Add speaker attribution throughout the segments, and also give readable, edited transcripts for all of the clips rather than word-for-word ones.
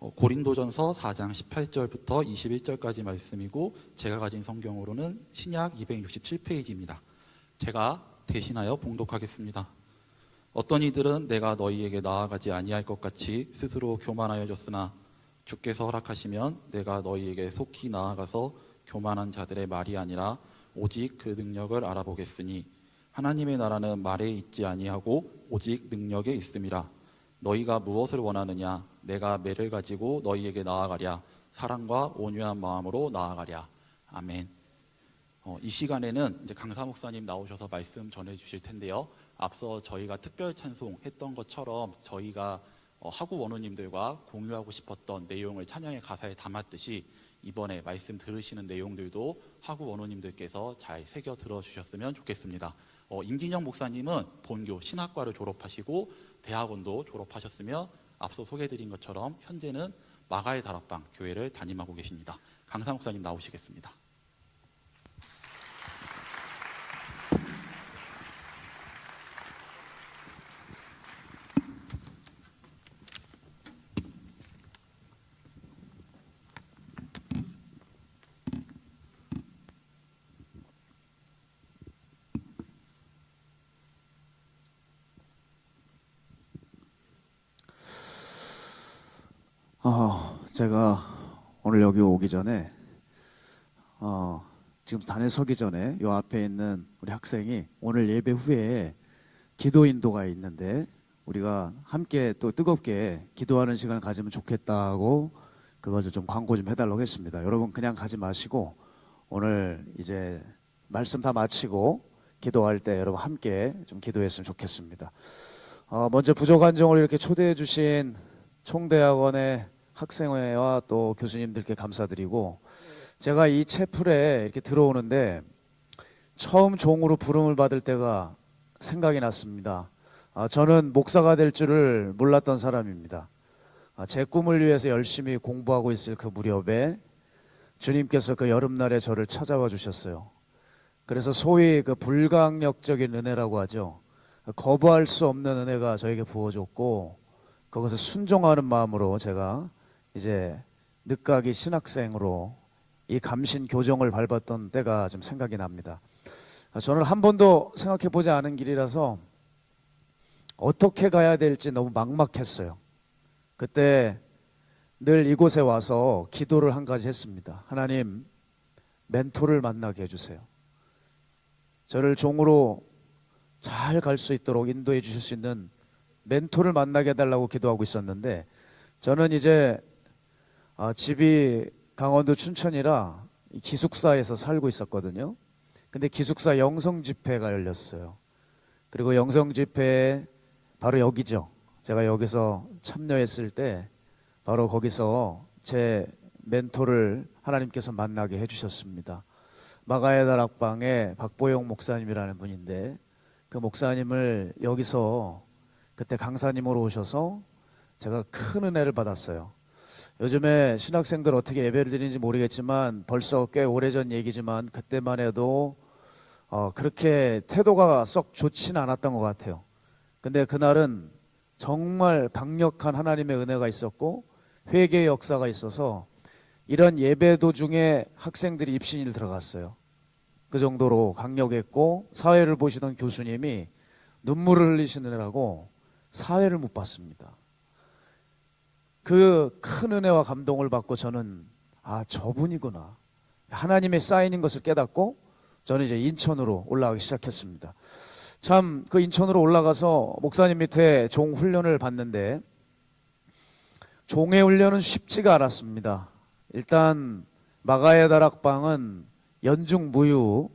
Speaker 1: 고린도전서 4장 18절부터 21절까지 말씀이고 제가 가진 성경으로는 신약 267페이지입니다. 제가 대신하여 봉독하겠습니다. 어떤 이들은 내가 너희에게 나아가지 아니할 것 같이 스스로 교만하여졌으나 주께서 허락하시면 내가 너희에게 속히 나아가서 교만한 자들의 말이 아니라 오직 그 능력을 알아보겠으니 하나님의 나라는 말에 있지 아니하고 오직 능력에 있음이라. 너희가 무엇을 원하느냐? 내가 매를 가지고 너희에게 나아가랴. 사랑과 온유한 마음으로 나아가랴. 아멘. 이 시간에는 이제 강사 목사님 나오셔서 말씀 전해 주실 텐데요. 앞서 저희가 특별 찬송 했던 것처럼 저희가 하구 원우님들과 공유하고 싶었던 내용을 찬양의 가사에 담았듯이 이번에 말씀 들으시는 내용들도 하구 원우님들께서 잘 새겨 들어주셨으면 좋겠습니다. 임진영 목사님은 본교 신학과를 졸업하시고 대학원도 졸업하셨으며 앞서 소개해드린 것처럼 현재는 마가의 다락방 교회를 담임하고 계십니다. 강사 목사님 나오시겠습니다.
Speaker 2: 제가 오늘 여기 오기 전에 지금 단에 서기 전에 요 앞에 있는 우리 학생이 오늘 예배 후에 기도 인도가 있는데 우리가 함께 또 뜨겁게 기도하는 시간을 가지면 좋겠다고 그걸 좀 광고 좀 해달라고 했습니다. 여러분 그냥 가지 마시고 오늘 이제 말씀 다 마치고 기도할 때 여러분 함께 좀 기도했으면 좋겠습니다. 먼저 부족한정을 이렇게 초대해 주신 총대학원의 학생회와 또 교수님들께 감사드리고, 제가 이 채플에 이렇게 들어오는데 처음 종으로 부름을 받을 때가 생각이 났습니다. 저는 목사가 될 줄을 몰랐던 사람입니다. 제 꿈을 위해서 열심히 공부하고 있을 그 무렵에 주님께서 그 여름날에 저를 찾아와 주셨어요. 그래서 소위 그 불강력적인 은혜라고 하죠. 거부할 수 없는 은혜가 저에게 부어졌고, 그것을 순종하는 마음으로 제가 이제 늦가기 신학생으로 이 감신 교정을 밟았던 때가 좀 생각이 납니다. 저는 한 번도 생각해 보지 않은 길이라서 어떻게 가야 될지 너무 막막했어요. 그때 늘 이곳에 와서 기도를 한 가지 했습니다. 하나님, 멘토를 만나게 해주세요. 저를 종으로 잘 갈 수 있도록 인도해 주실 수 있는 멘토를 만나게 해달라고 기도하고 있었는데, 저는 이제 집이 강원도 춘천이라 기숙사에서 살고 있었거든요. 근데 기숙사 영성 집회가 열렸어요. 그리고 영성 집회에 바로 여기죠. 제가 여기서 참여했을 때 바로 거기서 제 멘토를 하나님께서 만나게 해주셨습니다. 마가의 다락방의 박보영 목사님이라는 분인데, 그 목사님을 여기서 그때 강사님으로 오셔서 제가 큰 은혜를 받았어요. 요즘에 신학생들 어떻게 예배를 드리는지 모르겠지만 벌써 꽤 오래전 얘기지만 그때만 해도 그렇게 태도가 썩 좋지는 않았던 것 같아요. 근데 그날은 정말 강력한 하나님의 은혜가 있었고 회개의 역사가 있어서 이런 예배 도중에 학생들이 입신일 들어갔어요. 그 정도로 강력했고, 사회를 보시던 교수님이 눈물을 흘리시느라고 사회를 못 봤습니다. 그 큰 은혜와 감동을 받고 저는 저분이구나, 하나님의 사인인 것을 깨닫고 저는 이제 인천으로 올라가기 시작했습니다. 참 그 인천으로 올라가서 목사님 밑에 종 훈련을 받는데 종의 훈련은 쉽지가 않았습니다. 일단 마가의 다락방은 연중무휴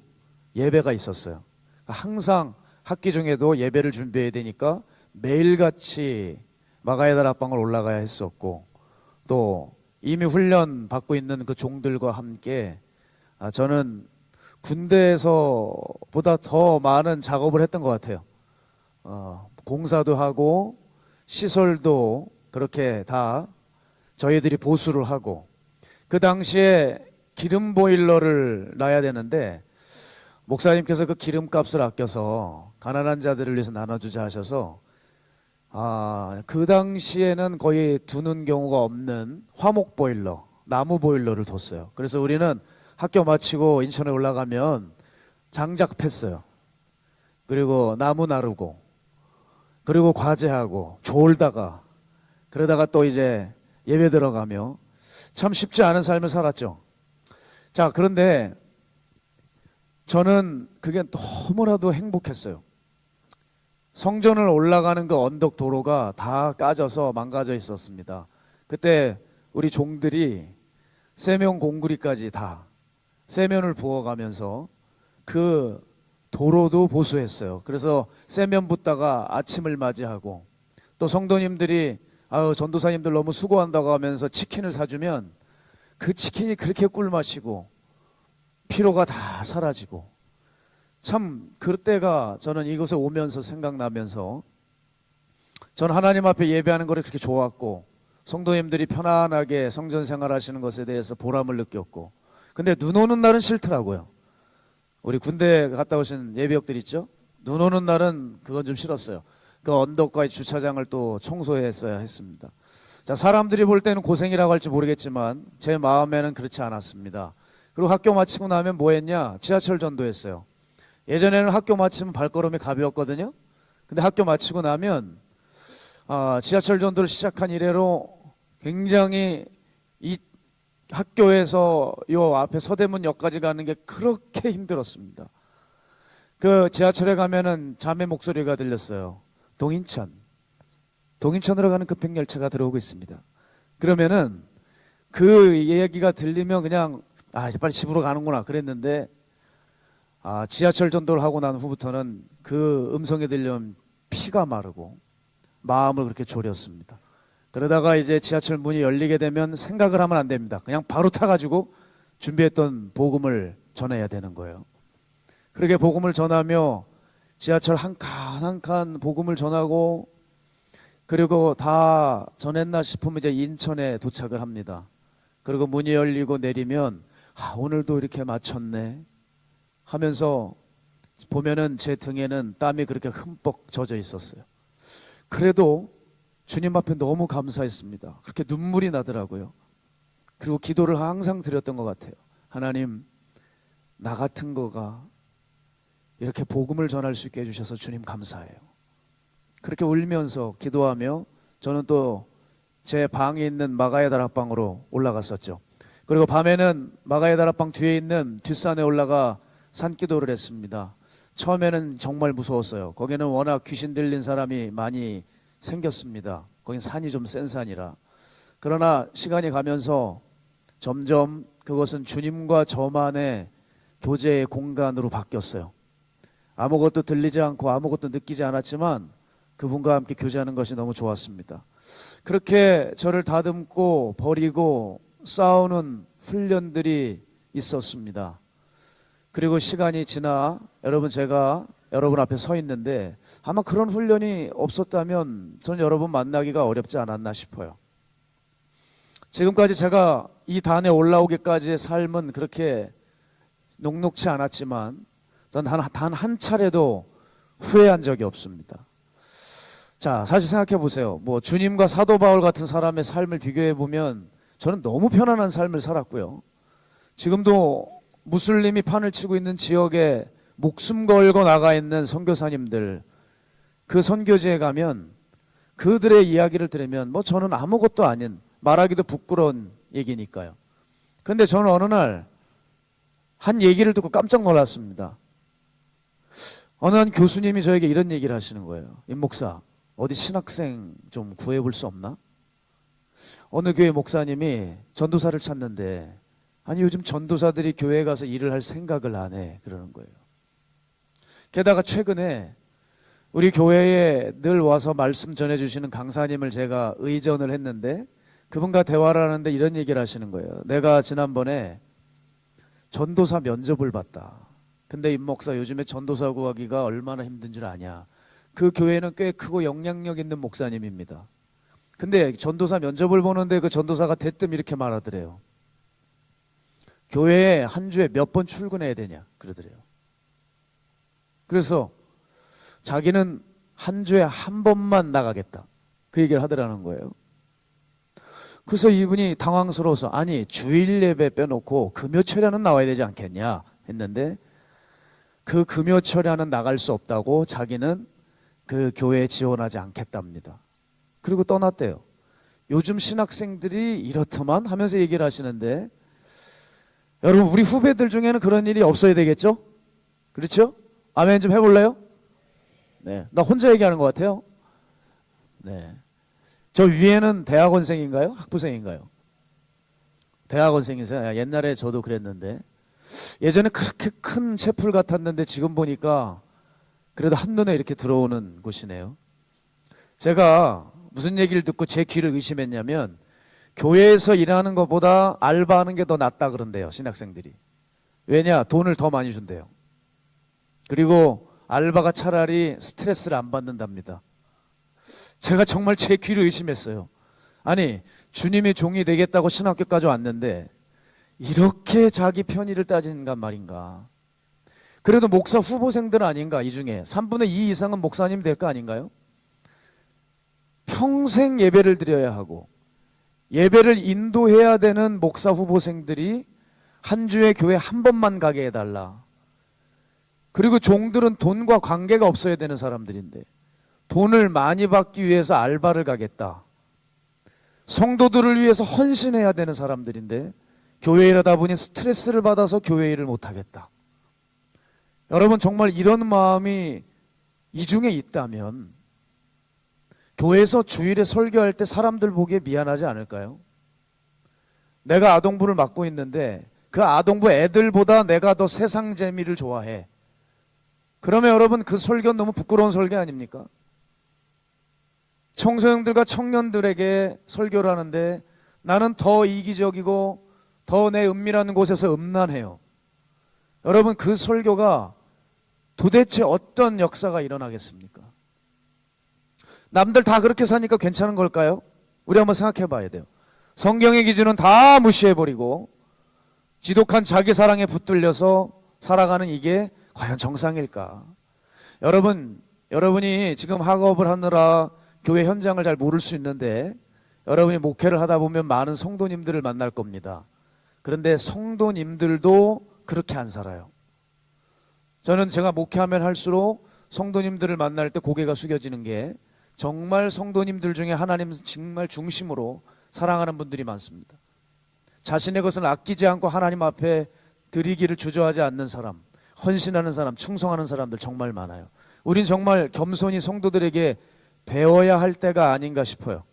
Speaker 2: 예배가 있었어요. 항상 학기 중에도 예배를 준비해야 되니까 매일같이 마가의 다락방을 올라가야 했었고, 또 이미 훈련 받고 있는 그 종들과 함께 저는 군대에서 보다 더 많은 작업을 했던 것 같아요. 공사도 하고 시설도 그렇게 다 저희들이 보수를 하고, 그 당시에 기름 보일러를 놔야 되는데 목사님께서 그 기름값을 아껴서 가난한 자들을 위해서 나눠주자 하셔서 그 당시에는 거의 두는 경우가 없는 화목 보일러, 나무 보일러를 뒀어요. 그래서 우리는 학교 마치고 인천에 올라가면 장작 팼어요. 그리고 나무 나르고, 그리고 과제하고, 졸다가, 그러다가 또 이제 예배 들어가며 참 쉽지 않은 삶을 살았죠. 자, 그런데 저는 그게 너무나도 행복했어요. 성전을 올라가는 그 언덕 도로가 다 까져서 망가져 있었습니다. 그때 우리 종들이 세면 공구리까지 다 세면을 부어가면서 그 도로도 보수했어요. 그래서 세면 붓다가 아침을 맞이하고, 또 성도님들이 전도사님들 너무 수고한다고 하면서 치킨을 사주면 그 치킨이 그렇게 꿀맛이고 피로가 다 사라지고, 참 그때가 저는 이곳에 오면서 생각나면서, 저는 하나님 앞에 예배하는 것이 그렇게 좋았고 성도님들이 편안하게 성전 생활하시는 것에 대해서 보람을 느꼈고, 근데 눈 오는 날은 싫더라고요. 우리 군대 갔다 오신 예비역들 있죠? 눈 오는 날은 그건 좀 싫었어요. 그 언덕과의 주차장을 또 청소했어야 했습니다. 자, 사람들이 볼 때는 고생이라고 할지 모르겠지만 제 마음에는 그렇지 않았습니다. 그리고 학교 마치고 나면 뭐 했냐? 지하철 전도했어요. 예전에는 학교 마치면 발걸음이 가벼웠거든요. 근데 학교 마치고 나면 지하철 전도를 시작한 이래로 굉장히 이 학교에서 요 앞에 서대문역까지 가는 게 그렇게 힘들었습니다. 그 지하철에 가면은 자매 목소리가 들렸어요. 동인천으로 가는 급행열차가 들어오고 있습니다. 그러면은 그 얘기가 들리면 그냥 이제 빨리 집으로 가는구나 그랬는데, 지하철 전도를 하고 난 후부터는 그 음성이 들려면 피가 마르고 마음을 그렇게 졸였습니다. 그러다가 이제 지하철 문이 열리게 되면 생각을 하면 안 됩니다. 그냥 바로 타가지고 준비했던 복음을 전해야 되는 거예요. 그렇게 복음을 전하며 지하철 한 칸 한 칸 복음을 전하고, 그리고 다 전했나 싶으면 이제 인천에 도착을 합니다. 그리고 문이 열리고 내리면 오늘도 이렇게 마쳤네 하면서 보면은 제 등에는 땀이 그렇게 흠뻑 젖어 있었어요. 그래도 주님 앞에 너무 감사했습니다. 그렇게 눈물이 나더라고요. 그리고 기도를 항상 드렸던 것 같아요. 하나님, 나 같은 거가 이렇게 복음을 전할 수 있게 해주셔서 주님 감사해요. 그렇게 울면서 기도하며 저는 또 제 방에 있는 마가의 다락방으로 올라갔었죠. 그리고 밤에는 마가의 다락방 뒤에 있는 뒷산에 올라가 산기도를 했습니다. 처음에는 정말 무서웠어요. 거기는 워낙 귀신 들린 사람이 많이 생겼습니다. 거긴 산이 좀 센 산이라. 그러나 시간이 가면서 점점 그것은 주님과 저만의 교제의 공간으로 바뀌었어요. 아무것도 들리지 않고 아무것도 느끼지 않았지만 그분과 함께 교제하는 것이 너무 좋았습니다. 그렇게 저를 다듬고 버리고 싸우는 훈련들이 있었습니다. 그리고 시간이 지나 제가 여러분 앞에 서 있는데, 아마 그런 훈련이 없었다면 전 여러분 만나기가 어렵지 않았나 싶어요. 지금까지 제가 이 단에 올라오기까지의 삶은 그렇게 녹록치 않았지만 전 단 한 차례도 후회한 적이 없습니다. 자, 사실 생각해 보세요. 뭐 주님과 사도 바울 같은 사람의 삶을 비교해 보면 저는 너무 편안한 삶을 살았고요. 지금도 무슬림이 판을 치고 있는 지역에 목숨 걸고 나가 있는 선교사님들, 그 선교지에 가면 그들의 이야기를 들으면 뭐 저는 아무것도 아닌, 말하기도 부끄러운 얘기니까요. 근데 저는 어느 날 한 얘기를 듣고 깜짝 놀랐습니다. 어느 한 교수님이 저에게 이런 얘기를 하시는 거예요. 임 목사, 어디 신학생 좀 구해볼 수 없나? 어느 교회 목사님이 전도사를 찾는데, 아니 요즘 전도사들이 교회에 가서 일을 할 생각을 안 해, 그러는 거예요. 게다가 최근에 우리 교회에 늘 와서 말씀 전해주시는 강사님을 제가 의전을 했는데, 그분과 대화를 하는데 이런 얘기를 하시는 거예요. 내가 지난번에 전도사 면접을 봤다. 근데 임 목사, 요즘에 전도사 구하기가 얼마나 힘든 줄 아냐. 그 교회는 꽤 크고 영향력 있는 목사님입니다. 근데 전도사 면접을 보는데 그 전도사가 대뜸 이렇게 말하더래요. 교회에 한 주에 몇 번 출근해야 되냐 그러더래요. 그래서 자기는 한 주에 한 번만 나가겠다. 그 얘기를 하더라는 거예요. 그래서 이분이 당황스러워서 아니 주일 예배 빼놓고 금요철에는 나와야 되지 않겠냐 했는데 그 금요철에는 나갈 수 없다고 자기는 그 교회에 지원하지 않겠답니다. 그리고 떠났대요. 요즘 신학생들이 이렇더만 하면서 얘기를 하시는데 여러분 우리 후배들 중에는 그런 일이 없어야 되겠죠? 그렇죠? 아멘 좀 해볼래요? 네, 나 혼자 얘기하는 것 같아요. 네, 저 위에는 대학원생인가요? 학부생인가요? 대학원생이세요? 옛날에 저도 그랬는데 예전에 그렇게 큰 채플 같았는데 지금 보니까 그래도 한눈에 이렇게 들어오는 곳이네요. 제가 무슨 얘기를 듣고 제 귀를 의심했냐면 교회에서 일하는 것보다 알바하는 게 더 낫다 그런대요, 신학생들이. 왜냐? 돈을 더 많이 준대요. 그리고 알바가 차라리 스트레스를 안 받는답니다. 제가 정말 제 귀를 의심했어요. 아니 주님의 종이 되겠다고 신학교까지 왔는데 이렇게 자기 편의를 따지는가 말인가. 그래도 목사 후보생들 아닌가. 이 중에 3분의 2 이상은 목사님 될 거 아닌가요? 평생 예배를 드려야 하고 예배를 인도해야 되는 목사 후보생들이 한 주에 교회 한 번만 가게 해달라. 그리고 종들은 돈과 관계가 없어야 되는 사람들인데 돈을 많이 받기 위해서 알바를 가겠다. 성도들을 위해서 헌신해야 되는 사람들인데 교회 일하다 보니 스트레스를 받아서 교회 일을 못하겠다. 여러분 정말 이런 마음이 이 중에 있다면 교회에서 주일에 설교할 때 사람들 보기에 미안하지 않을까요? 내가 아동부를 맡고 있는데 그 아동부 애들보다 내가 더 세상 재미를 좋아해. 그러면 여러분 그 설교는 너무 부끄러운 설교 아닙니까? 청소년들과 청년들에게 설교를 하는데 나는 더 이기적이고 더 내 은밀한 곳에서 음란해요. 여러분 그 설교가 도대체 어떤 역사가 일어나겠습니까? 남들 다 그렇게 사니까 괜찮은 걸까요? 우리 한번 생각해 봐야 돼요. 성경의 기준은 다 무시해버리고 지독한 자기 사랑에 붙들려서 살아가는 이게 과연 정상일까? 여러분이 지금 학업을 하느라 교회 현장을 잘 모를 수 있는데 여러분이 목회를 하다 보면 많은 성도님들을 만날 겁니다. 그런데 성도님들도 그렇게 안 살아요. 저는 제가 목회하면 할수록 성도님들을 만날 때 고개가 숙여지는 게 정말 성도님들 중에 하나님 정말 중심으로 사랑하는 분들이 많습니다. 자신의 것을 아끼지 않고 하나님 앞에 드리기를 주저하지 않는 사람, 헌신하는 사람, 충성하는 사람들 정말 많아요. 우린 정말 겸손히 성도들에게 배워야 할 때가 아닌가 싶어요.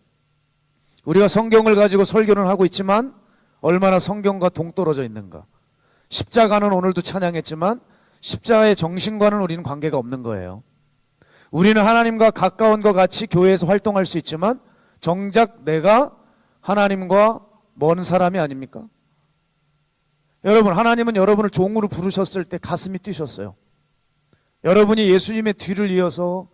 Speaker 2: 우리가 성경을 가지고 설교를 하고 있지만 얼마나 성경과 동떨어져 있는가. 십자가는 오늘도 찬양했지만 십자가의 정신과는 우리는 관계가 없는 거예요. 우리는 하나님과 가까운 것 같이 교회에서 활동할 수 있지만 정작 내가 하나님과 먼 사람이 아닙니까? 여러분, 하나님은 여러분을 종으로 부르셨을 때 가슴이 뛰셨어요. 여러분이 예수님의 뒤를 이어서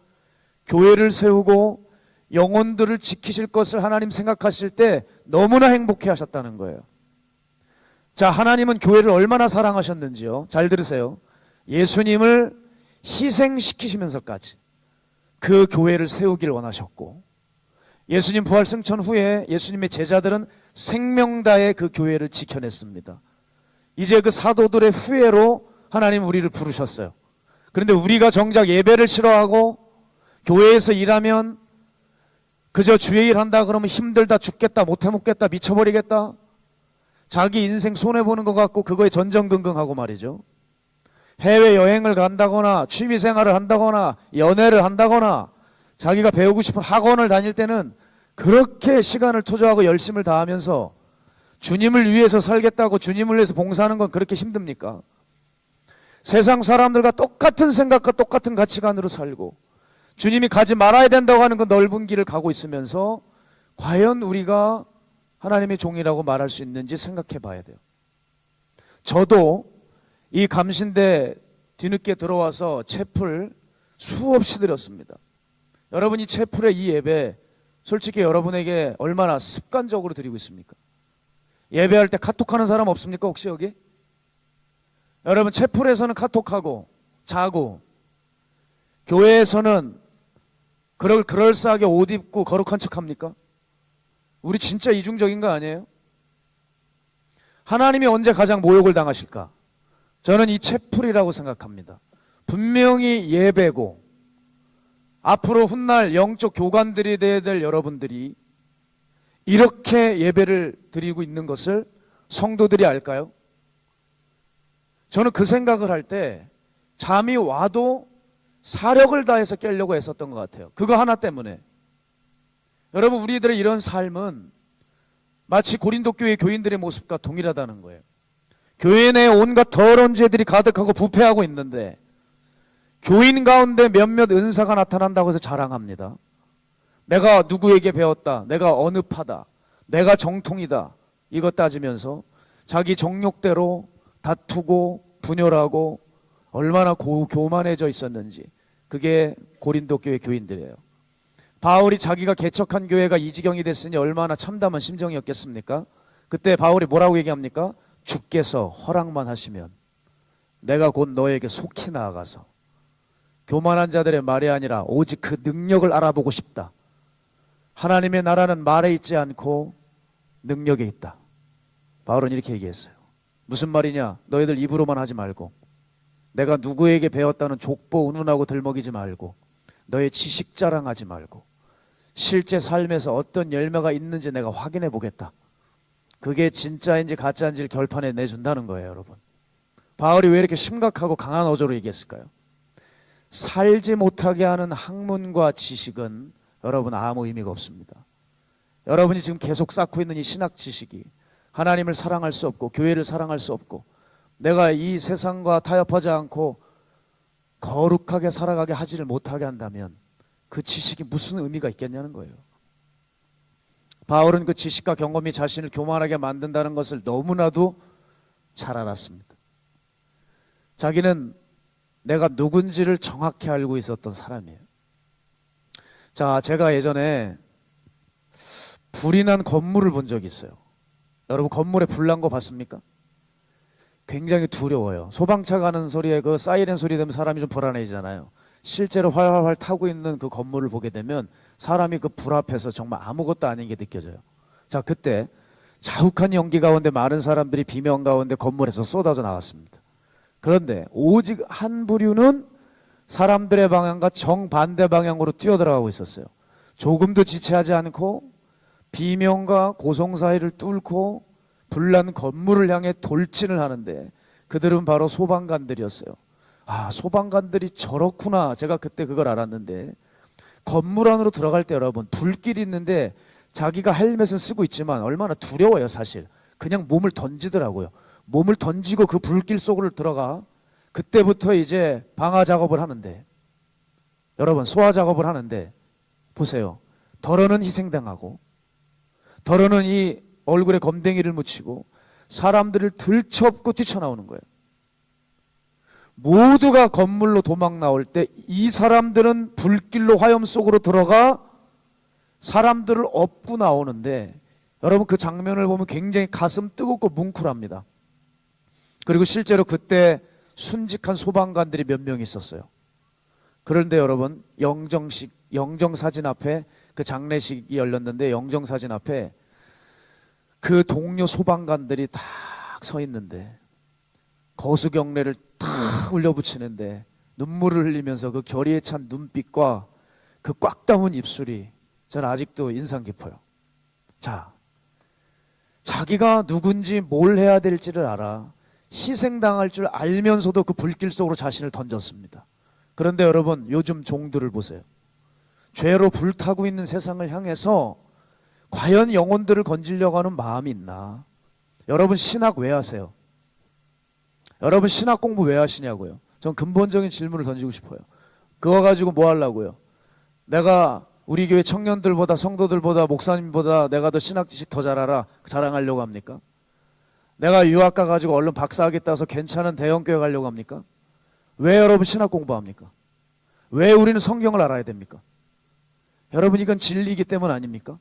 Speaker 2: 교회를 세우고 영혼들을 지키실 것을 하나님 생각하실 때 너무나 행복해 하셨다는 거예요. 자, 하나님은 교회를 얼마나 사랑하셨는지요. 잘 들으세요. 예수님을 희생시키시면서까지 그 교회를 세우길 원하셨고, 예수님 부활 승천 후에 예수님의 제자들은 생명 다해 그 교회를 지켜냈습니다. 이제 그 사도들의 후예로 하나님 우리를 부르셨어요. 그런데 우리가 정작 예배를 싫어하고 교회에서 일하면 그저 주의 일 한다 그러면 힘들다, 죽겠다, 못해 먹겠다, 미쳐버리겠다, 자기 인생 손해보는 것 같고 그거에 전전긍긍하고 말이죠. 해외여행을 간다거나 취미생활을 한다거나 연애를 한다거나 자기가 배우고 싶은 학원을 다닐 때는 그렇게 시간을 투자하고 열심을 다하면서 주님을 위해서 살겠다고 주님을 위해서 봉사하는 건 그렇게 힘듭니까? 세상 사람들과 똑같은 생각과 똑같은 가치관으로 살고 주님이 가지 말아야 된다고 하는 그 넓은 길을 가고 있으면서 과연 우리가 하나님의 종이라고 말할 수 있는지 생각해 봐야 돼요. 저도 이 감신대 뒤늦게 들어와서 채플 수없이 드렸습니다. 여러분이 채플의 이 예배 솔직히 여러분에게 얼마나 습관적으로 드리고 있습니까? 예배할 때 카톡하는 사람 없습니까? 혹시 여기? 여러분 채플에서는 카톡하고 자고 교회에서는 그럴싸하게 옷 입고 거룩한 척 합니까? 우리 진짜 이중적인 거 아니에요? 하나님이 언제 가장 모욕을 당하실까? 저는 이 채플이라고 생각합니다. 분명히 예배고 앞으로 훗날 영적 교관들이 되어야 될 여러분들이 이렇게 예배를 드리고 있는 것을 성도들이 알까요? 저는 그 생각을 할 때 잠이 와도 사력을 다해서 깨려고 애썼던 것 같아요. 그거 하나 때문에. 여러분, 우리들의 이런 삶은 마치 고린도 교회 교인들의 모습과 동일하다는 거예요. 교회 내에 온갖 더러운 죄들이 가득하고 부패하고 있는데 교인 가운데 몇몇 은사가 나타난다고 해서 자랑합니다. 내가 누구에게 배웠다, 내가 어느 파다, 내가 정통이다, 이것 따지면서 자기 정욕대로 다투고 분열하고 얼마나 교만해져 있었는지. 그게 고린도 교회 교인들이에요. 바울이 자기가 개척한 교회가 이 지경이 됐으니 얼마나 참담한 심정이었겠습니까? 그때 바울이 뭐라고 얘기합니까? 주께서 허락만 하시면 내가 곧 너에게 속히 나아가서 교만한 자들의 말이 아니라 오직 그 능력을 알아보고 싶다. 하나님의 나라는 말에 있지 않고 능력에 있다. 바울은 이렇게 얘기했어요. 무슨 말이냐? 너희들 입으로만 하지 말고 내가 누구에게 배웠다는 족보 운운하고 들먹이지 말고 너의 지식 자랑하지 말고 실제 삶에서 어떤 열매가 있는지 내가 확인해 보겠다. 그게 진짜인지 가짜인지를 결판에 내준다는 거예요, 여러분. 바울이 왜 이렇게 심각하고 강한 어조로 얘기했을까요? 살지 못하게 하는 학문과 지식은 여러분 아무 의미가 없습니다. 여러분이 지금 계속 쌓고 있는 이 신학 지식이 하나님을 사랑할 수 없고 교회를 사랑할 수 없고 내가 이 세상과 타협하지 않고 거룩하게 살아가게 하지를 못하게 한다면 그 지식이 무슨 의미가 있겠냐는 거예요. 바울은 그 지식과 경험이 자신을 교만하게 만든다는 것을 너무나도 잘 알았습니다. 자기는 내가 누군지를 정확히 알고 있었던 사람이에요. 자, 제가 예전에 불이 난 건물을 본 적이 있어요. 여러분, 건물에 불 난 거 봤습니까? 굉장히 두려워요. 소방차 가는 소리에 그 사이렌 소리 되면 사람이 좀 불안해지잖아요. 실제로 활활활 타고 있는 그 건물을 보게 되면 사람이 그 불 앞에서 정말 아무것도 아닌 게 느껴져요. 자, 그때 자욱한 연기 가운데 많은 사람들이 비명 가운데 건물에서 쏟아져 나왔습니다. 그런데 오직 한 부류는 사람들의 방향과 정반대 방향으로 뛰어들어가고 있었어요. 조금도 지체하지 않고 비명과 고성 사이를 뚫고 불난 건물을 향해 돌진을 하는데 그들은 바로 소방관들이었어요. 아, 소방관들이 저렇구나. 제가 그때 그걸 알았는데 건물 안으로 들어갈 때 여러분 불길이 있는데 자기가 헬멧은 쓰고 있지만 얼마나 두려워요 사실. 그냥 몸을 던지더라고요. 몸을 던지고 그 불길 속으로 들어가. 그때부터 이제 방화 작업을 하는데 여러분 소화 작업을 하는데 보세요. 덜어는 희생당하고 덜어는 이 얼굴에 검댕이를 묻히고 사람들을 들쳐업고 뛰쳐나오는 거예요. 모두가 건물로 도망 나올 때 이 사람들은 불길로 화염 속으로 들어가 사람들을 업고 나오는데 여러분 그 장면을 보면 굉장히 가슴 뜨겁고 뭉클합니다. 그리고 실제로 그때 순직한 소방관들이 몇 명 있었어요. 그런데 여러분 영정사진 앞에 그 장례식이 열렸는데 영정사진 앞에 그 동료 소방관들이 딱 서 있는데 거수경례를 탁 울려붙이는데 눈물을 흘리면서 그 결의에 찬 눈빛과 그 꽉 담은 입술이 저는 아직도 인상 깊어요. 자, 자기가 누군지 뭘 해야 될지를 알아 희생당할 줄 알면서도 그 불길 속으로 자신을 던졌습니다. 그런데 여러분 요즘 종들을 보세요. 죄로 불타고 있는 세상을 향해서 과연 영혼들을 건지려고 하는 마음이 있나? 여러분 신학 왜 하세요? 여러분 신학 공부 왜 하시냐고요? 전 근본적인 질문을 던지고 싶어요. 그거 가지고 뭐 하려고요? 내가 우리 교회 청년들보다 성도들보다 목사님보다 내가 더 신학 지식 더 잘 알아 자랑하려고 합니까? 내가 유학 가가지고 얼른 박사학위 따서 괜찮은 대형교회 가려고 합니까? 왜 여러분 신학 공부합니까? 왜 우리는 성경을 알아야 됩니까? 여러분 이건 진리이기 때문 아닙니까?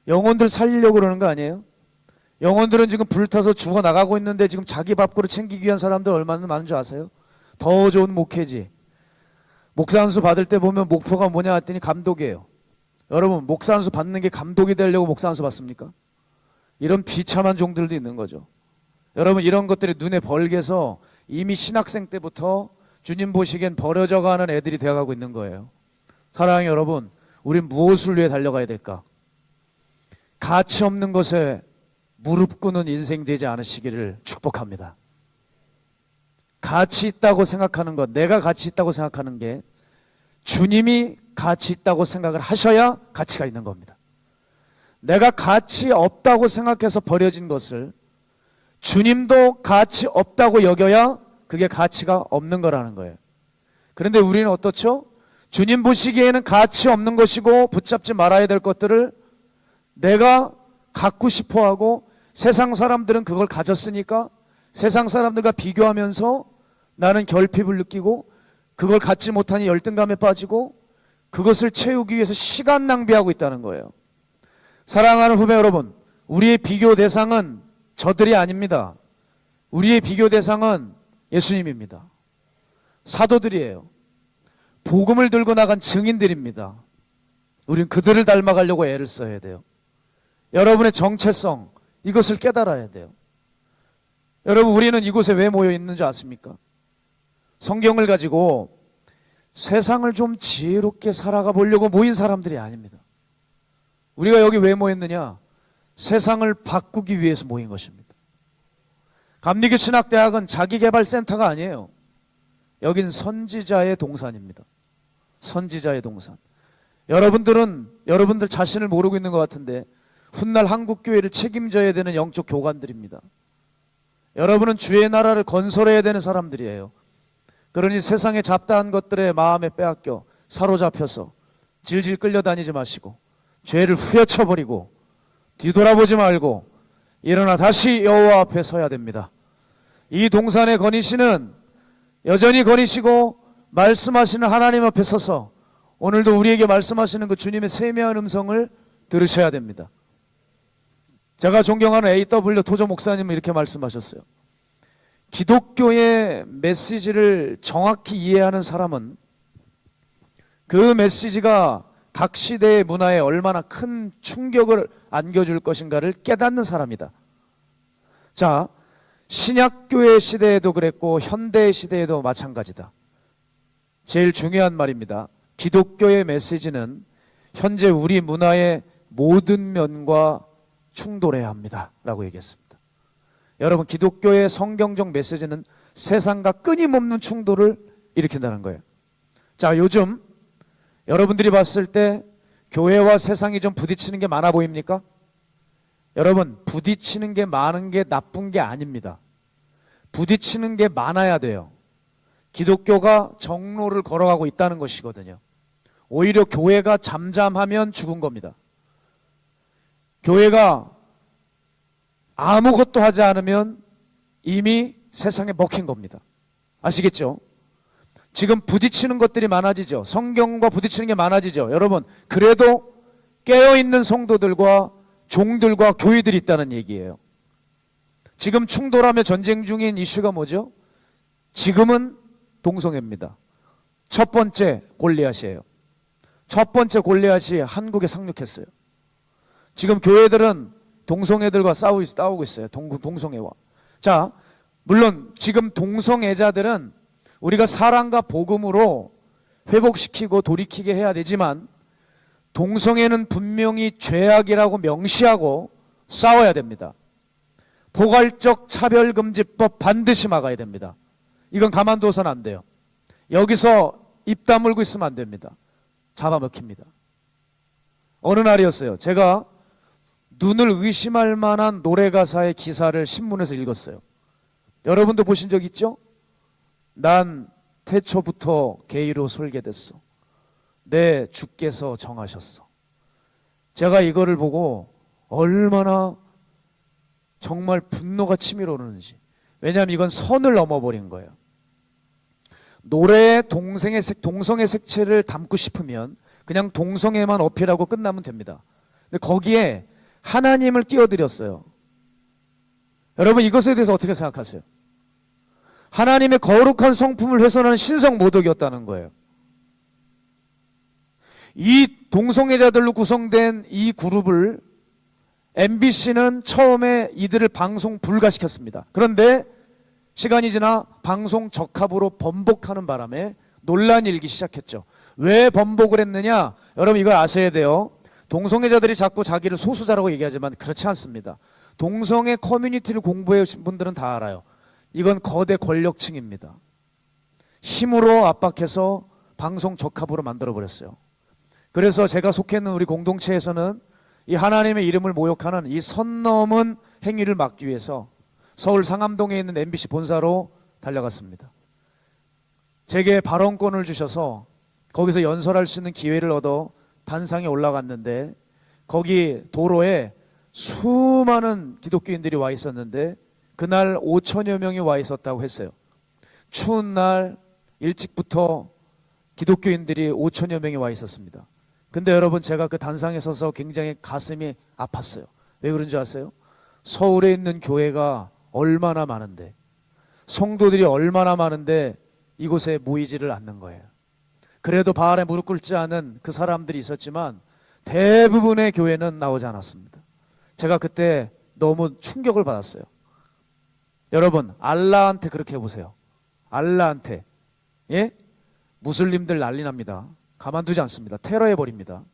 Speaker 2: 영혼들 살리려고 그러는 거 아니에요? 영혼들은 지금 불타서 죽어나가고 있는데 지금 자기 밥그릇 챙기기 위한 사람들 얼마나 많은 줄 아세요? 더 좋은 목회지, 목사 안수 받을 때 보면 목표가 뭐냐 했더니 감독이에요. 여러분, 목사 안수 받는 게 감독이 되려고 목사 안수 받습니까? 이런 비참한 종들도 있는 거죠. 여러분, 이런 것들이 눈에 벌게서 이미 신학생 때부터 주님 보시기엔 버려져 가는 애들이 되어가고 있는 거예요. 사랑하는 여러분, 우린 무엇을 위해 달려가야 될까? 가치 없는 것에 무릎 꿇는 인생 되지 않으시기를 축복합니다. 가치 있다고 생각하는 것, 내가 가치 있다고 생각하는 게 주님이 가치 있다고 생각을 하셔야 가치가 있는 겁니다. 내가 가치 없다고 생각해서 버려진 것을 주님도 가치 없다고 여겨야 그게 가치가 없는 거라는 거예요. 그런데 우리는 어떻죠? 주님 보시기에는 가치 없는 것이고 붙잡지 말아야 될 것들을 내가 갖고 싶어 하고, 세상 사람들은 그걸 가졌으니까 세상 사람들과 비교하면서 나는 결핍을 느끼고 그걸 갖지 못하니 열등감에 빠지고 그것을 채우기 위해서 시간 낭비하고 있다는 거예요. 사랑하는 후배 여러분, 우리의 비교 대상은 저들이 아닙니다. 우리의 비교 대상은 예수님입니다. 사도들이에요. 복음을 들고 나간 증인들입니다. 우린 그들을 닮아가려고 애를 써야 돼요. 여러분의 정체성, 이것을 깨달아야 돼요. 여러분, 우리는 이곳에 왜 모여 있는지 아십니까? 성경을 가지고 세상을 좀 지혜롭게 살아가 보려고 모인 사람들이 아닙니다. 우리가 여기 왜 모였느냐? 세상을 바꾸기 위해서 모인 것입니다. 감리교 신학대학은 자기개발센터가 아니에요. 여긴 선지자의 동산입니다. 선지자의 동산. 여러분들 자신을 모르고 있는 것 같은데 훗날 한국교회를 책임져야 되는 영적 교관들입니다. 여러분은 주의 나라를 건설해야 되는 사람들이에요. 그러니 세상의 잡다한 것들에 마음에 빼앗겨 사로잡혀서 질질 끌려다니지 마시고 죄를 후려쳐버리고 뒤돌아보지 말고 일어나 다시 여호와 앞에 서야 됩니다. 이 동산에 거니시는 여전히 거니시고 말씀하시는 하나님 앞에 서서 오늘도 우리에게 말씀하시는 그 주님의 세미한 음성을 들으셔야 됩니다. 제가 존경하는 A.W. 토저 목사님은 이렇게 말씀하셨어요. 기독교의 메시지를 정확히 이해하는 사람은 그 메시지가 각 시대의 문화에 얼마나 큰 충격을 안겨줄 것인가를 깨닫는 사람이다. 자, 신약교회 시대에도 그랬고 현대 시대에도 마찬가지다. 제일 중요한 말입니다. 기독교의 메시지는 현재 우리 문화의 모든 면과 충돌해야 합니다 라고 얘기했습니다. 여러분, 기독교의 성경적 메시지는 세상과 끊임없는 충돌을 일으킨다는 거예요. 자, 요즘 여러분들이 봤을 때 교회와 세상이 좀 부딪히는 게 많아 보입니까? 여러분, 부딪히는 게 많은 게 나쁜 게 아닙니다. 부딪히는 게 많아야 돼요. 기독교가 정로를 걸어가고 있다는 것이거든요. 오히려 교회가 잠잠하면 죽은 겁니다. 교회가 아무것도 하지 않으면 이미 세상에 먹힌 겁니다. 아시겠죠? 지금 부딪히는 것들이 많아지죠. 성경과 부딪히는 게 많아지죠. 여러분, 그래도 깨어있는 성도들과 종들과 교회들이 있다는 얘기예요. 지금 충돌하며 전쟁 중인 이슈가 뭐죠? 지금은 동성애입니다. 첫 번째 골리앗이에요. 첫 번째 골리앗이 한국에 상륙했어요. 지금 교회들은 동성애들과 싸우고 있어요. 동성애와. 자, 물론 지금 동성애자들은 우리가 사랑과 복음으로 회복시키고 돌이키게 해야 되지만 동성애는 분명히 죄악이라고 명시하고 싸워야 됩니다. 포괄적 차별금지법 반드시 막아야 됩니다. 이건 가만둬서는 안 돼요. 여기서 입 다물고 있으면 안 됩니다. 잡아먹힙니다. 어느 날이었어요. 제가 눈을 의심할 만한 노래 가사의 기사를 신문에서 읽었어요. 여러분도 보신 적 있죠? 난 태초부터 게이로 설계됐어. 내 주께서 정하셨어. 제가 이거를 보고 얼마나 정말 분노가 치밀어 오르는지. 왜냐하면 이건 선을 넘어버린 거예요. 노래에 동성애 색채를 담고 싶으면 그냥 동성애만 어필하고 끝나면 됩니다. 근데 거기에 하나님을 끼워들였어요. 여러분, 이것에 대해서 어떻게 생각하세요? 하나님의 거룩한 성품을 훼손하는 신성 모독이었다는 거예요. 이 동성애자들로 구성된 이 그룹을 MBC는 처음에 이들을 방송 불가시켰습니다. 그런데 시간이 지나 방송 적합으로 번복하는 바람에 논란이 일기 시작했죠. 왜 번복을 했느냐? 여러분 이걸 아셔야 돼요. 동성애자들이 자꾸 자기를 소수자라고 얘기하지만 그렇지 않습니다. 동성애 커뮤니티를 공부해 오신 분들은 다 알아요. 이건 거대 권력층입니다. 힘으로 압박해서 방송 적합으로 만들어버렸어요. 그래서 제가 속해 있는 우리 공동체에서는 이 하나님의 이름을 모욕하는 이 선 넘은 행위를 막기 위해서 서울 상암동에 있는 MBC 본사로 달려갔습니다. 제게 발언권을 주셔서 거기서 연설할 수 있는 기회를 얻어 단상에 올라갔는데 거기 도로에 수많은 기독교인들이 와 있었는데 그날 5천여 명이 와 있었다고 했어요. 추운 날 일찍부터 기독교인들이 5천여 명이 와 있었습니다. 근데 여러분 제가 그 단상에 서서 굉장히 가슴이 아팠어요. 왜 그런 줄 아세요? 서울에 있는 교회가 얼마나 많은데, 성도들이 얼마나 많은데 이곳에 모이지를 않는 거예요. 그래도 바알에 무릎 꿇지 않은 그 사람들이 있었지만 대부분의 교회는 나오지 않았습니다. 제가 그때 너무 충격을 받았어요. 여러분 알라한테 그렇게 해보세요. 알라한테, 예? 무슬림들 난리 납니다. 가만두지 않습니다. 테러해버립니다.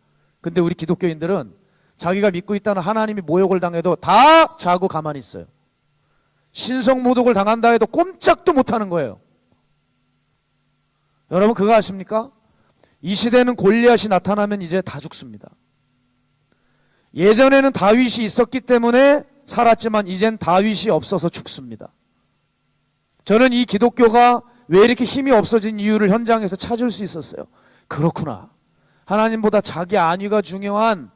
Speaker 2: 근데 우리 기독교인들은 자기가 믿고 있다는 하나님이 모욕을 당해도 다 자고 가만히 있어요. 신성모독을 당한다 해도 꼼짝도 못하는 거예요. 여러분 그거 아십니까? 이 시대는 골리앗이 나타나면 이제 다 죽습니다. 예전에는 다윗이 있었기 때문에 살았지만 이젠 다윗이 없어서 죽습니다. 저는 이 기독교가 왜 이렇게 힘이 없어진 이유를 현장에서 찾을 수 있었어요. 그렇구나. 하나님보다 자기 안위가 중요한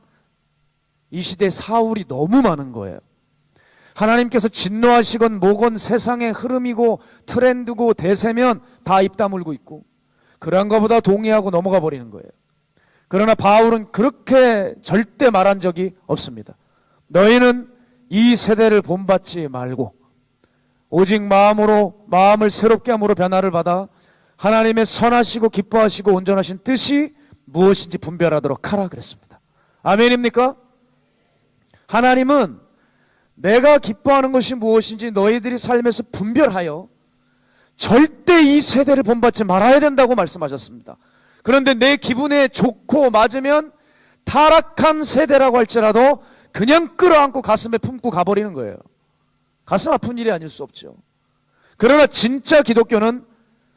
Speaker 2: 이 시대의 사울이 너무 많은 거예요. 하나님께서 진노하시건 뭐건 세상의 흐름이고 트렌드고 대세면 다 입 다물고 있고 그런 것보다 동의하고 넘어가 버리는 거예요. 그러나 바울은 그렇게 절대 말한 적이 없습니다. 너희는 이 세대를 본받지 말고 오직 마음을 새롭게 함으로 변화를 받아 하나님의 선하시고 기뻐하시고 온전하신 뜻이 무엇인지 분별하도록 하라 그랬습니다. 아멘입니까? 하나님은 내가 기뻐하는 것이 무엇인지 너희들이 삶에서 분별하여 절대 이 세대를 본받지 말아야 된다고 말씀하셨습니다. 그런데 내 기분에 좋고 맞으면 타락한 세대라고 할지라도 그냥 끌어안고 가슴에 품고 가버리는 거예요. 가슴 아픈 일이 아닐 수 없죠. 그러나 진짜 기독교는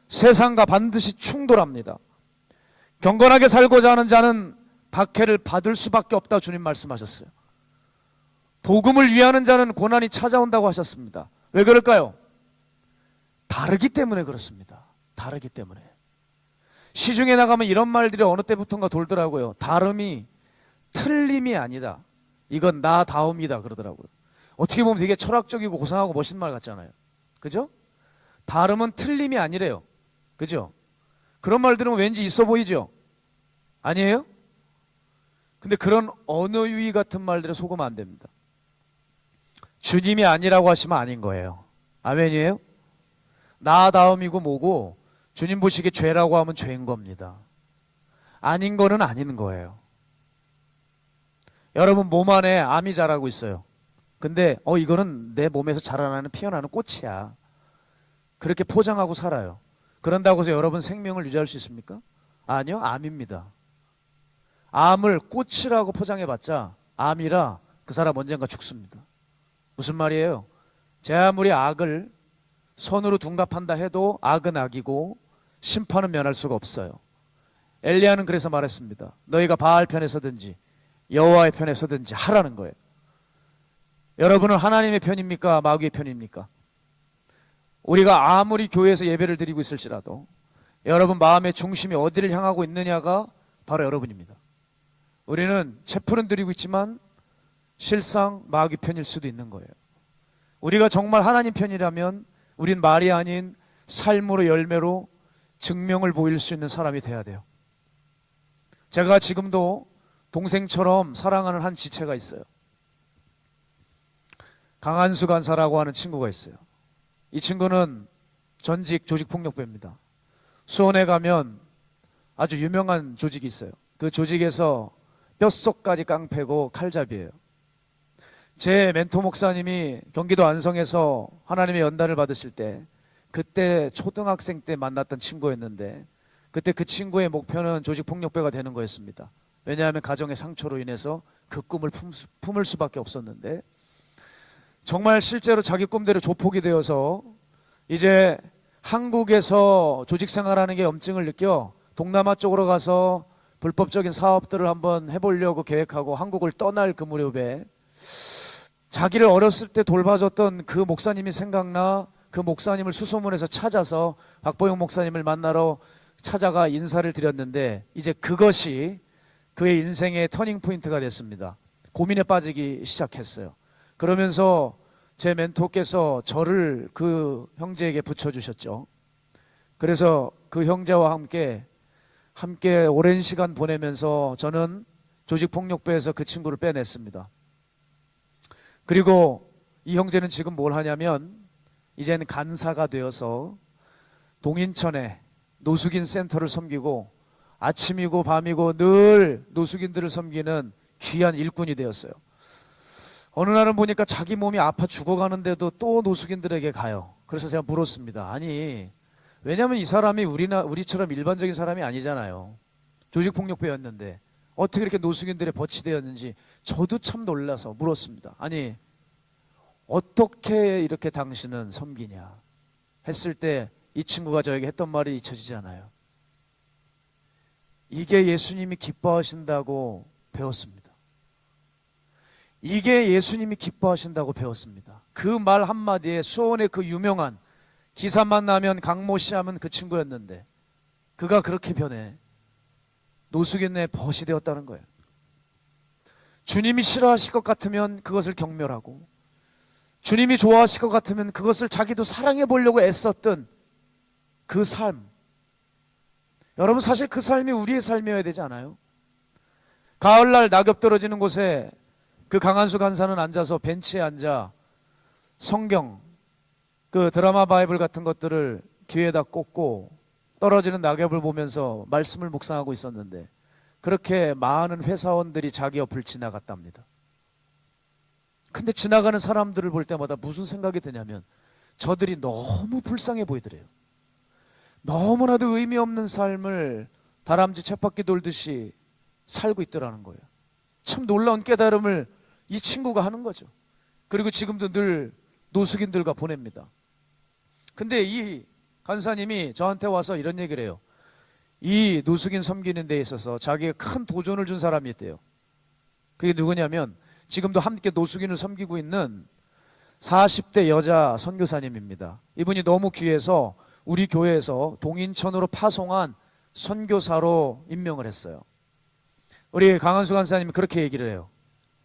Speaker 2: 세상과 반드시 충돌합니다. 경건하게 살고자 하는 자는 박해를 받을 수밖에 없다 주님 말씀하셨어요. 복음을 위하는 자는 고난이 찾아온다고 하셨습니다. 왜 그럴까요? 다르기 때문에 그렇습니다. 다르기 때문에. 시중에 나가면 이런 말들이 어느 때부턴가 돌더라고요. 다름이 틀림이 아니다. 이건 나다움이다 그러더라고요. 어떻게 보면 되게 철학적이고 고상하고 멋있는 말 같잖아요. 그죠? 다름은 틀림이 아니래요. 그죠? 그런 말 들으면 왠지 있어 보이죠? 아니에요? 근데 그런 언어 유희 같은 말들에 속으면 안 됩니다. 주님이 아니라고 하시면 아닌 거예요. 아멘이에요? 나다움이고 뭐고 주님 보시기에 죄라고 하면 죄인 겁니다. 아닌 거는 아닌 거예요. 여러분 몸 안에 암이 자라고 있어요. 근데 이거는 내 몸에서 자라나는 피어나는 꽃이야. 그렇게 포장하고 살아요. 그런다고 해서 여러분 생명을 유지할 수 있습니까? 아니요, 암입니다. 암을 꽃이라고 포장해봤자 암이라 그 사람 언젠가 죽습니다. 무슨 말이에요? 제 아무리 악을 선으로 둔갑한다 해도 악은 악이고 심판은 면할 수가 없어요. 엘리야는 그래서 말했습니다. 너희가 바알 편에 서든지 여호와의 편에 서든지 하라는 거예요. 여러분은 하나님의 편입니까? 마귀의 편입니까? 우리가 아무리 교회에서 예배를 드리고 있을지라도 여러분 마음의 중심이 어디를 향하고 있느냐가 바로 여러분입니다. 우리는 채플은 드리고 있지만 실상 마귀 편일 수도 있는 거예요. 우리가 정말 하나님 편이라면 우린 말이 아닌 삶으로 열매로 증명을 보일 수 있는 사람이 돼야 돼요. 제가 지금도 동생처럼 사랑하는 한 지체가 있어요. 강한수 간사라고 하는 친구가 있어요. 이 친구는 전직 조직폭력배입니다. 수원에 가면 아주 유명한 조직이 있어요.
Speaker 3: 그 조직에서 뼛속까지 깡패고 칼잡이에요. 제 멘토 목사님이 경기도 안성에서 하나님의 연단을 받으실 때 그때 초등학생 때 만났던 친구였는데 그때 그 친구의 목표는 조직폭력배가 되는 거였습니다. 왜냐하면 가정의 상처로 인해서 그 꿈을 품을 수밖에 없었는데 정말 실제로 자기 꿈대로 조폭이 되어서 이제 한국에서 조직 생활하는 게 염증을 느껴 동남아 쪽으로 가서 불법적인 사업들을 한번 해보려고 계획하고 한국을 떠날 그 무렵에 자기를 어렸을 때 돌봐줬던 그 목사님이 생각나 그 목사님을 수소문해서 찾아서 박보영 목사님을 만나러 찾아가 인사를 드렸는데 이제 그것이 그의 인생의 터닝 포인트가 됐습니다. 고민에 빠지기 시작했어요. 그러면서 제 멘토께서 저를 그 형제에게 붙여주셨죠. 그래서 그 형제와 함께 오랜 시간 보내면서 저는 조직폭력배에서 그 친구를 빼냈습니다. 그리고 이 형제는 지금 뭘 하냐면 이제는 간사가 되어서 동인천에 노숙인 센터를 섬기고 아침이고 밤이고 늘 노숙인들을 섬기는 귀한 일꾼이 되었어요. 어느 날은 보니까 자기 몸이 아파 죽어가는데도 또 노숙인들에게 가요. 그래서 제가 물었습니다. 아니, 왜냐하면 이 사람이 우리처럼 일반적인 사람이 아니잖아요. 조직폭력배였는데 어떻게 이렇게 노숙인들의 벗이 되었는지 저도 참 놀라서 물었습니다. 아니, 어떻게 이렇게 당신은 섬기냐 했을 때 이 친구가 저에게 했던 말이 잊혀지지 않아요. 이게 예수님이 기뻐하신다고 배웠습니다. 이게 예수님이 기뻐하신다고 배웠습니다. 그 말 한마디에 수원의 그 유명한 기사만 나면 강모 씨 하면 그 친구였는데 그가 그렇게 변해 노숙인의 벗이 되었다는 거예요. 주님이 싫어하실 것 같으면 그것을 경멸하고 주님이 좋아하실 것 같으면 그것을 자기도 사랑해 보려고 애썼던 그 삶. 여러분 사실 그 삶이 우리의 삶이어야 되지 않아요? 가을날 낙엽 떨어지는 곳에 그 강한수 간사는 앉아서 벤치에 앉아 성경 그 드라마 바이블 같은 것들을 귀에다 꽂고 떨어지는 낙엽을 보면서 말씀을 묵상하고 있었는데 그렇게 많은 회사원들이 자기 옆을 지나갔답니다. 근데 지나가는 사람들을 볼 때마다 무슨 생각이 드냐면 저들이 너무 불쌍해 보이더래요. 너무나도 의미 없는 삶을 다람쥐 쳇바퀴 돌듯이 살고 있더라는 거예요. 참 놀라운 깨달음을 이 친구가 하는 거죠. 그리고 지금도 늘 노숙인들과 보냅니다. 근데 이 간사님이 저한테 와서 이런 얘기를 해요. 이 노숙인 섬기는 데 있어서 자기가 큰 도전을 준 사람이 있대요. 그게 누구냐면 지금도 함께 노숙인을 섬기고 있는 40대 여자 선교사님입니다. 이분이 너무 귀해서 우리 교회에서 동인천으로 파송한 선교사로 임명을 했어요. 우리 강한수 간사님이 그렇게 얘기를 해요.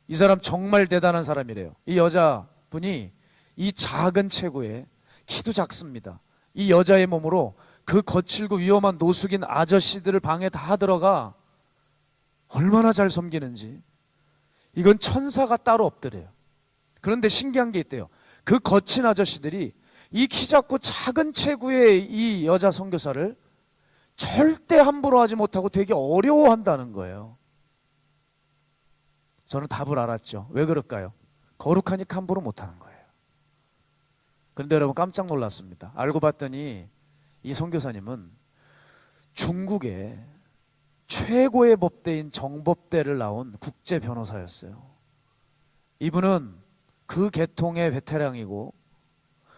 Speaker 3: 이 사람 정말 대단한 사람이래요. 이 여자분이 이 작은 체구에 키도 작습니다. 이 여자의 몸으로 그 거칠고 위험한 노숙인 아저씨들을 방에 다 들어가 얼마나 잘 섬기는지 이건 천사가 따로 없더래요. 그런데 신기한 게 있대요. 그 거친 아저씨들이 이 키 작고 작은 체구의 이 여자 선교사를 절대 함부로 하지 못하고 되게 어려워한다는 거예요. 저는 답을 알았죠. 왜 그럴까요? 거룩하니까 함부로 못하는 거예요. 그런데 여러분 깜짝 놀랐습니다. 알고 봤더니 이 선교사님은 중국의 최고의 법대인 정법대를 나온 국제 변호사였어요. 이분은 그 계통의 베테랑이고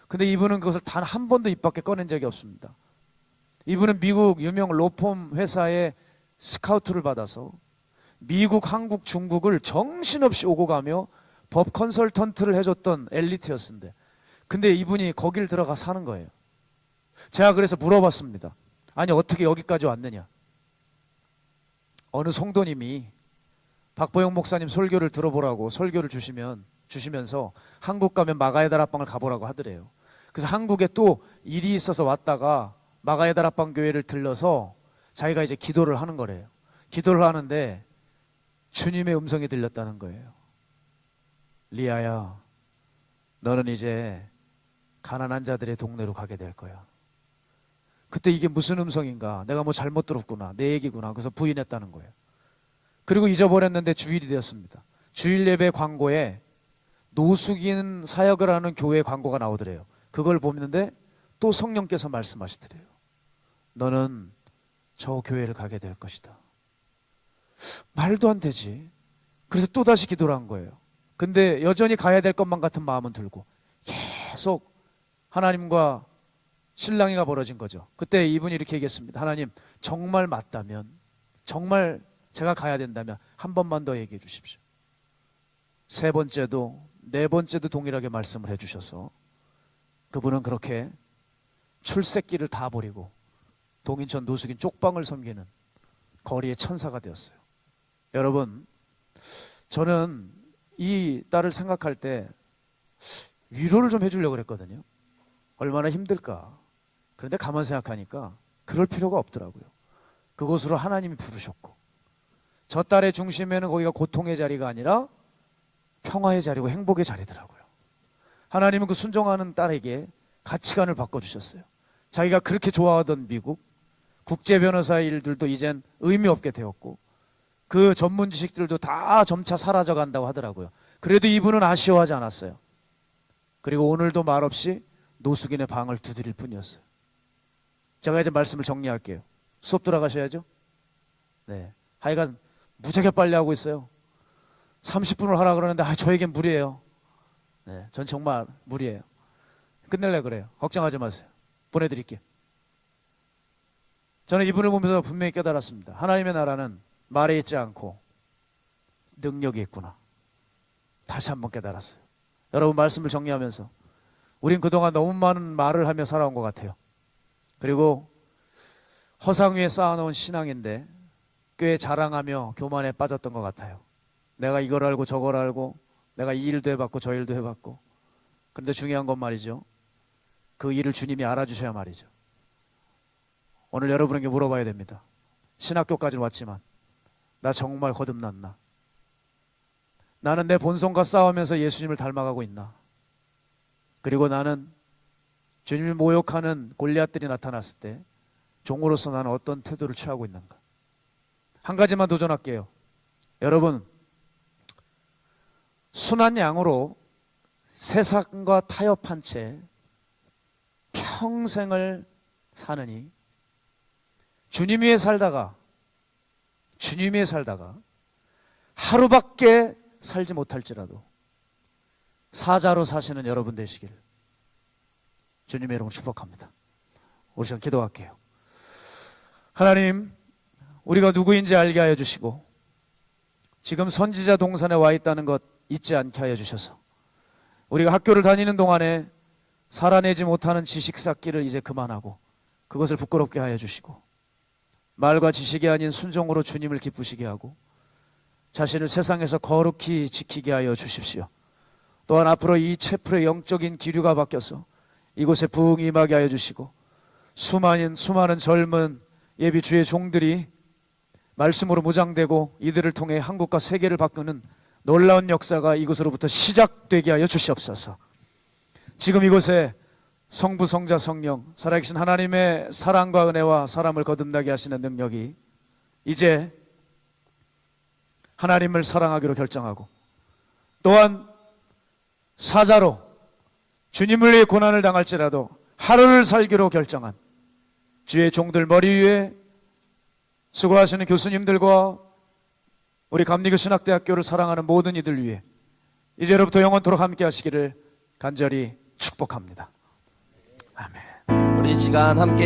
Speaker 3: 근데 이분은 그것을 단 한 번도 입 밖에 꺼낸 적이 없습니다. 이분은 미국 유명 로펌 회사의 스카우트를 받아서 미국, 한국, 중국을 정신없이 오고 가며 법 컨설턴트를 해줬던 엘리트였는데 근데 이분이 거길 들어가 사는 거예요. 제가 그래서 물어봤습니다. 아니 어떻게 여기까지 왔느냐. 어느 성도님이 박보영 목사님 설교를 들어보라고 설교를 주시면서 한국 가면 마가의 다락방을 가보라고 하더래요. 그래서 한국에 또 일이 있어서 왔다가 마가의 다락방 교회를 들러서 자기가 이제 기도를 하는 거래요. 기도를 하는데 주님의 음성이 들렸다는 거예요. 리아야, 너는 이제 가난한 자들의 동네로 가게 될 거야. 그때 이게 무슨 음성인가? 내가 뭐 잘못 들었구나. 내 얘기구나. 그래서 부인했다는 거예요. 그리고 잊어버렸는데 주일이 되었습니다. 주일 예배 광고에 노숙인 사역을 하는 교회 광고가 나오더래요. 그걸 보는데 또 성령께서 말씀하시더래요. 너는 저 교회를 가게 될 것이다. 말도 안 되지. 그래서 또다시 기도를 한 거예요. 근데 여전히 가야 될 것만 같은 마음은 들고 계속 하나님과 실랑이가 벌어진 거죠. 그때 이분이 이렇게 얘기했습니다. 하나님, 정말 맞다면, 정말 제가 가야 된다면 한 번만 더 얘기해 주십시오. 세 번째도 네 번째도 동일하게 말씀을 해주셔서 그분은 그렇게 출세길을 다 버리고 동인천 노숙인 쪽방을 섬기는 거리의 천사가 되었어요. 여러분, 저는 이 딸을 생각할 때 위로를 좀 해주려고 그랬거든요. 얼마나 힘들까. 그런데 가만 생각하니까 그럴 필요가 없더라고요. 그곳으로 하나님이 부르셨고, 저 딸의 중심에는 거기가 고통의 자리가 아니라 평화의 자리고 행복의 자리더라고요. 하나님은 그 순종하는 딸에게 가치관을 바꿔주셨어요. 자기가 그렇게 좋아하던 미국 국제 변호사 일들도 이젠 의미 없게 되었고, 그 전문 지식들도 다 점차 사라져 간다고 하더라고요. 그래도 이분은 아쉬워하지 않았어요. 그리고 오늘도 말없이 노숙인의 방을 두드릴 뿐이었어요. 제가 이제 말씀을 정리할게요. 수업 들어가셔야죠. 네, 하여간 무지하게 빨리 하고 있어요. 30분을 하라 그러는데 저에겐 무리예요. 네, 전 정말 무리예요. 끝낼래 그래요. 걱정하지 마세요. 보내드릴게요. 저는 이분을 보면서 분명히 깨달았습니다. 하나님의 나라는 말에 있지 않고 능력이 있구나. 다시 한번 깨달았어요. 여러분, 말씀을 정리하면서 우린 그동안 너무 많은 말을 하며 살아온 것 같아요. 그리고 허상 위에 쌓아놓은 신앙인데 꽤 자랑하며 교만에 빠졌던 것 같아요. 내가 이걸 알고 저걸 알고, 내가 이 일도 해봤고 저 일도 해봤고. 그런데 중요한 건 말이죠, 그 일을 주님이 알아주셔야 말이죠. 오늘 여러분에게 물어봐야 됩니다. 신학교까지는 왔지만 나 정말 거듭났나? 나는 내 본성과 싸우면서 예수님을 닮아가고 있나? 그리고 나는 주님을 모욕하는 골리앗들이 나타났을 때 종으로서 나는 어떤 태도를 취하고 있는가? 한 가지만 도전할게요. 여러분, 순한 양으로 세상과 타협한 채 평생을 사느니 주님 위에 살다가 하루밖에 살지 못할지라도 사자로 사시는 여러분 되시기를 주님의 이름으로 축복합니다. 우리 시간 기도할게요. 하나님, 우리가 누구인지 알게 하여 주시고 지금 선지자 동산에 와 있다는 것 잊지 않게 하여 주셔서 우리가 학교를 다니는 동안에 살아내지 못하는 지식 쌓기를 이제 그만하고 그것을 부끄럽게 하여 주시고, 말과 지식이 아닌 순종으로 주님을 기쁘시게 하고 자신을 세상에서 거룩히 지키게 하여 주십시오. 또한 앞으로 이 채플의 영적인 기류가 바뀌어서 이곳에 부흥이 임하게 하여 주시고, 수많은 젊은 예비 주의 종들이 말씀으로 무장되고 이들을 통해 한국과 세계를 바꾸는 놀라운 역사가 이곳으로부터 시작되게 하여 주시옵소서. 지금 이곳에 성부, 성자, 성령, 살아계신 하나님의 사랑과 은혜와 사람을 거듭나게 하시는 능력이 이제 하나님을 사랑하기로 결정하고, 또한 사자로 주님을 위해 고난을 당할지라도 하루를 살기로 결정한 주의 종들 머리 위에 수고하시는 교수님들과 우리 감리교 신학대학교를 사랑하는 모든 이들 위해 이제로부터 영원토록 함께 하시기를 간절히 축복합니다. 아멘.
Speaker 4: 우리 이 시간 함께